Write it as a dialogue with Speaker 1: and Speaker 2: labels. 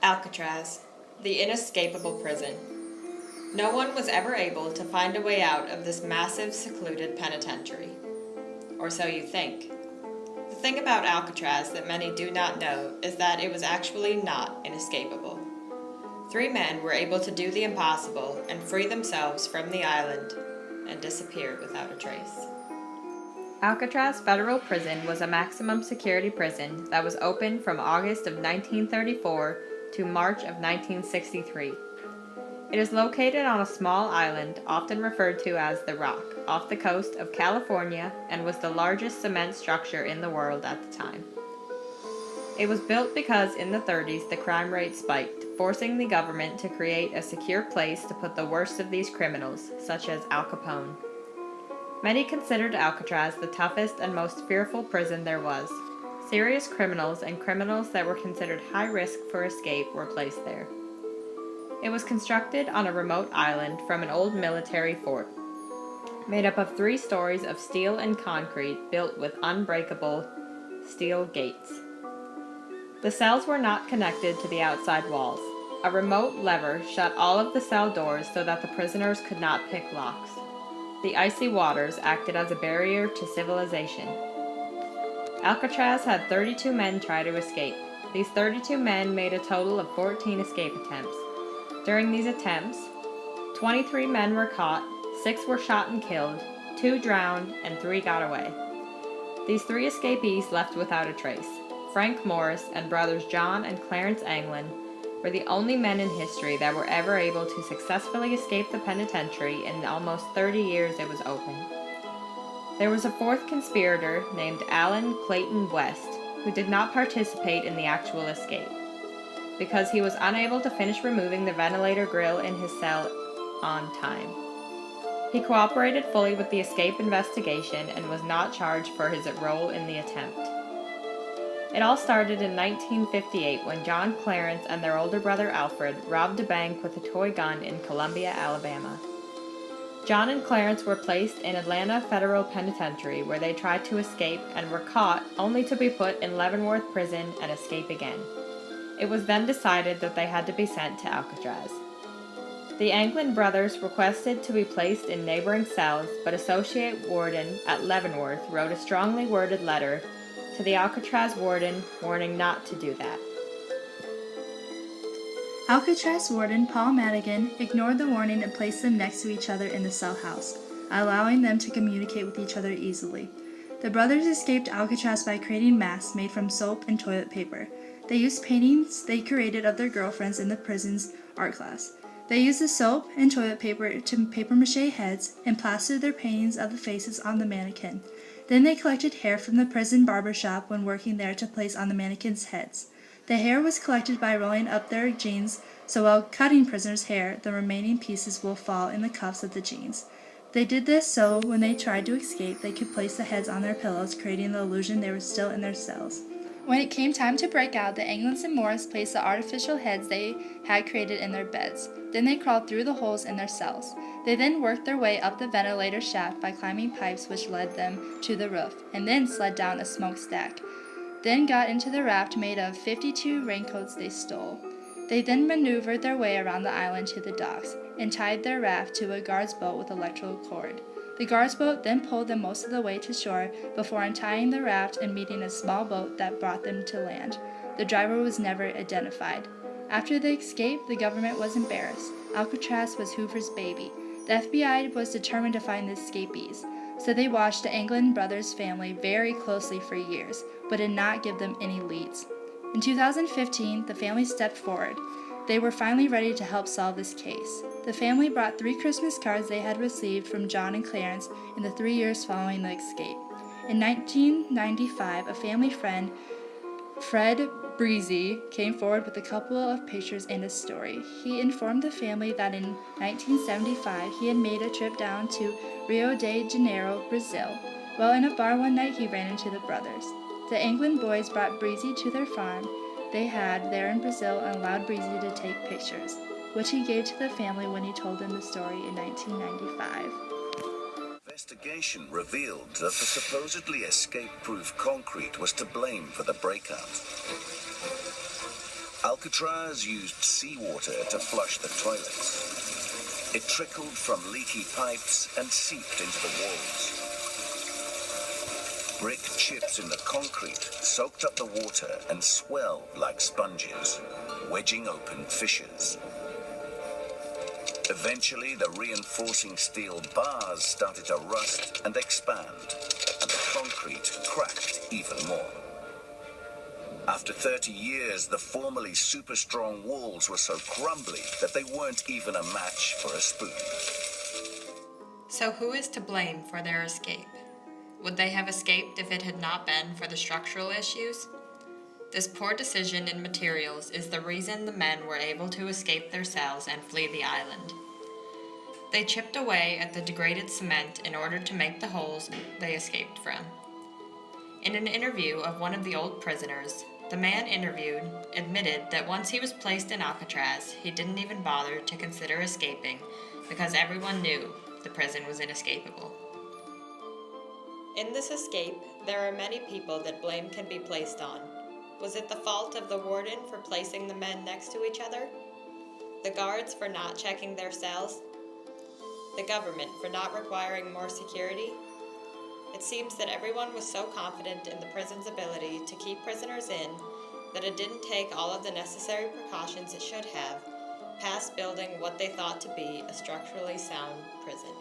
Speaker 1: Alcatraz, the inescapable prison. No one was ever able to find a way out of this massive, secluded penitentiary. Or so you think. The thing about Alcatraz that many do not know is that it was actually not inescapable. 3 men were able to do the impossible and free themselves from the island and disappeared without a trace. Alcatraz Federal Prison was a maximum security prison that was open from August of 1934 to March of 1963. It is located on a small island, often referred to as the Rock, off the coast of California, and was the largest cement structure in the world at the time. It was built because in the 30s the crime rate spiked, forcing the government to create a secure place to put the worst of these criminals, such as Al Capone. Many considered Alcatraz the toughest and most fearful prison there was. Serious criminals and criminals that were considered high risk for escape were placed there. It was constructed on a remote island from an old military fort, made up of 3 stories of steel and concrete built with unbreakable steel gates. The cells were not connected to the outside walls. A remote lever shut all of the cell doors so that the prisoners could not pick locks. The icy waters acted as a barrier to civilization. Alcatraz had 32 men try to escape. These 32 men made a total of 14 escape attempts. During these attempts, 23 men were caught, 6 were shot and killed, 2 drowned, and 3 got away. These 3 escapees left without a trace. Frank Morris and brothers John and Clarence Anglin were the only men in history that were ever able to successfully escape the penitentiary in the almost 30 years it was open. There was a 4th conspirator named Alan Clayton West, who did not participate in the actual escape, because he was unable to finish removing the ventilator grill in his cell on time. He cooperated fully with the escape investigation and was not charged for his role in the attempt. It all started in 1958 when John Clarence and their older brother Alfred robbed a bank with a toy gun in Columbia, Alabama. John and Clarence were placed in Atlanta Federal Penitentiary where they tried to escape and were caught only to be put in Leavenworth Prison and escape again. It was then decided that they had to be sent to Alcatraz. The Anglin brothers requested to be placed in neighboring cells, but Associate Warden at Leavenworth wrote a strongly worded letter to the Alcatraz warden warning not to do that.
Speaker 2: Alcatraz warden Paul Madigan ignored the warning and placed them next to each other in the cell house, allowing them to communicate with each other easily. The brothers escaped Alcatraz by creating masks made from soap and toilet paper. They used paintings they created of their girlfriends in the prison's art class. They used the soap and toilet paper to papier-mâché heads and plastered their paintings of the faces on the mannequin. Then they collected hair from the prison barber shop when working there to place on the mannequins' heads. The hair was collected by rolling up their jeans, so while cutting prisoners' hair, the remaining pieces will fall in the cuffs of the jeans. They did this so when they tried to escape, they could place the heads on their pillows, creating the illusion they were still in their cells. When it came time to break out, the Anglins and Morris placed the artificial heads they had created in their beds. Then they crawled through the holes in their cells. They then worked their way up the ventilator shaft by climbing pipes which led them to the roof, and then slid down a smokestack. Then got into the raft made of 52 raincoats they stole. They then maneuvered their way around the island to the docks, and tied their raft to a guard's boat with electrical cord. The guard's boat then pulled them most of the way to shore before untying the raft and meeting a small boat that brought them to land. The driver was never identified. After the escape, the government was embarrassed. Alcatraz was Hoover's baby. The FBI was determined to find the escapees, so they watched the Anglin brothers' family very closely for years, but did not give them any leads. In 2015, the family stepped forward. They were finally ready to help solve this case. The family brought 3 Christmas cards they had received from John and Clarence in the 3 years following the escape. In 1995, a family friend, Fred Breezy, came forward with a couple of pictures and a story. He informed the family that in 1975 he had made a trip down to Rio de Janeiro, Brazil. While in a bar one night, he ran into the brothers. The Anglin boys brought Breezy to their farm they had there in Brazil and allowed Breezy to take pictures, which he gave to the family when he told them the story in 1995.
Speaker 3: Investigation revealed that the supposedly escape-proof concrete was to blame for the breakout. Alcatraz used seawater to flush the toilets. It trickled from leaky pipes and seeped into the walls. Brick chips in the concrete soaked up the water and swelled like sponges, wedging open fissures. Eventually, the reinforcing steel bars started to rust and expand, and the concrete cracked even more. After 30 years, the formerly super-strong walls were so crumbly that they weren't even a match for a spoon.
Speaker 1: So who is to blame for their escape? Would they have escaped if it had not been for the structural issues? This poor decision in materials is the reason the men were able to escape their cells and flee the island. They chipped away at the degraded cement in order to make the holes they escaped from. In an interview of one of the old prisoners, the man interviewed admitted that once he was placed in Alcatraz, he didn't even bother to consider escaping because everyone knew the prison was inescapable. In this escape, there are many people that blame can be placed on. Was it the fault of the warden for placing the men next to each other? The guards for not checking their cells? The government for not requiring more security? It seems that everyone was so confident in the prison's ability to keep prisoners in that it didn't take all of the necessary precautions it should have, past building what they thought to be a structurally sound prison.